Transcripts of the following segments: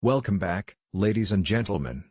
Welcome back, ladies and gentlemen.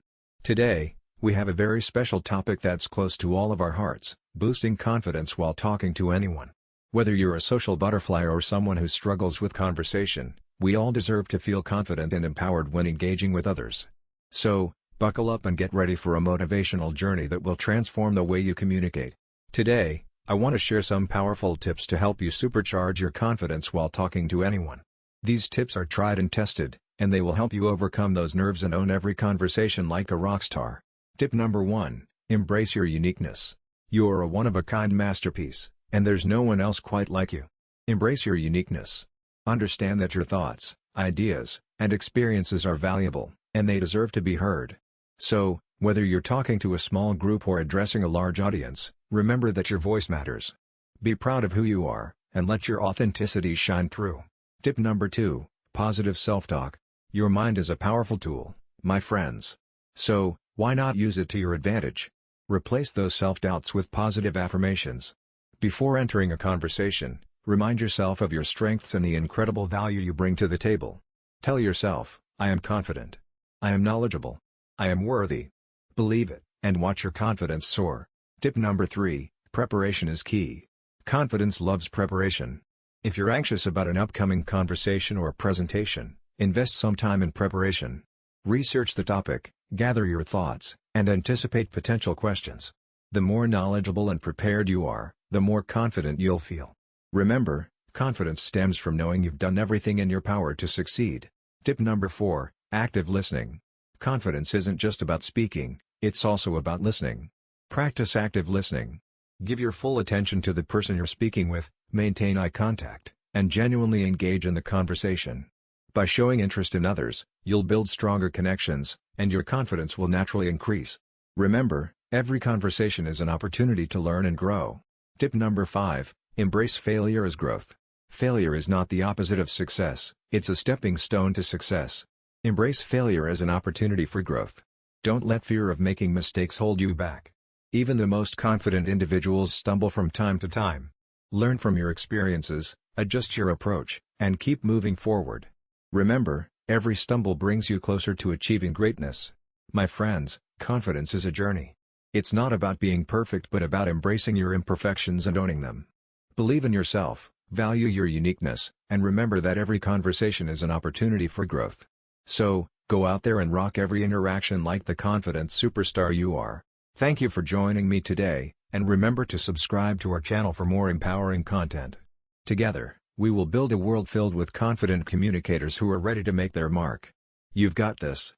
Today, we have a very special topic that's close to all of our hearts: boosting confidence while talking to anyone. Whether you're a social butterfly or someone who struggles with conversation, we all deserve to feel confident and empowered when engaging with others. So, buckle up and get ready for a motivational journey that will transform the way you communicate. Today, I want to share some powerful tips to help you supercharge your confidence while talking to anyone. These tips are tried and tested, and they will help you overcome those nerves and own every conversation like a rock star. Tip number 1: embrace your uniqueness. You are a one-of-a-kind masterpiece, and there's no one else quite like you. Embrace your uniqueness. Understand that your thoughts, ideas, and experiences are valuable, and they deserve to be heard. So, whether you're talking to a small group or addressing a large audience, remember that your voice matters. Be proud of who you are, and let your authenticity shine through. Tip number 2: positive self-talk. Your mind is a powerful tool, my friends. So, why not use it to your advantage? Replace those self-doubts with positive affirmations. Before entering a conversation, remind yourself of your strengths and the incredible value you bring to the table. Tell yourself, I am confident. I am knowledgeable. I am worthy. Believe it, and watch your confidence soar. Tip number 3: preparation is key. Confidence loves preparation. If you're anxious about an upcoming conversation or presentation, invest some time in preparation. Research the topic, gather your thoughts, and anticipate potential questions. The more knowledgeable and prepared you are, the more confident you'll feel. Remember, confidence stems from knowing you've done everything in your power to succeed. Tip number 4: active listening. Confidence isn't just about speaking, it's also about listening. Practice active listening. Give your full attention to the person you're speaking with, maintain eye contact, and genuinely engage in the conversation. By showing interest in others, you'll build stronger connections, and your confidence will naturally increase. Remember, every conversation is an opportunity to learn and grow. Tip number 5: embrace failure as growth. Failure is not the opposite of success, it's a stepping stone to success. Embrace failure as an opportunity for growth. Don't let fear of making mistakes hold you back. Even the most confident individuals stumble from time to time. Learn from your experiences, adjust your approach, and keep moving forward. Remember, every stumble brings you closer to achieving greatness. My friends, confidence is a journey. It's not about being perfect but about embracing your imperfections and owning them. Believe in yourself, value your uniqueness, and remember that every conversation is an opportunity for growth. So, go out there and rock every interaction like the confident superstar you are. Thank you for joining me today, and remember to subscribe to our channel for more empowering content. Together, we will build a world filled with confident communicators who are ready to make their mark. You've got this.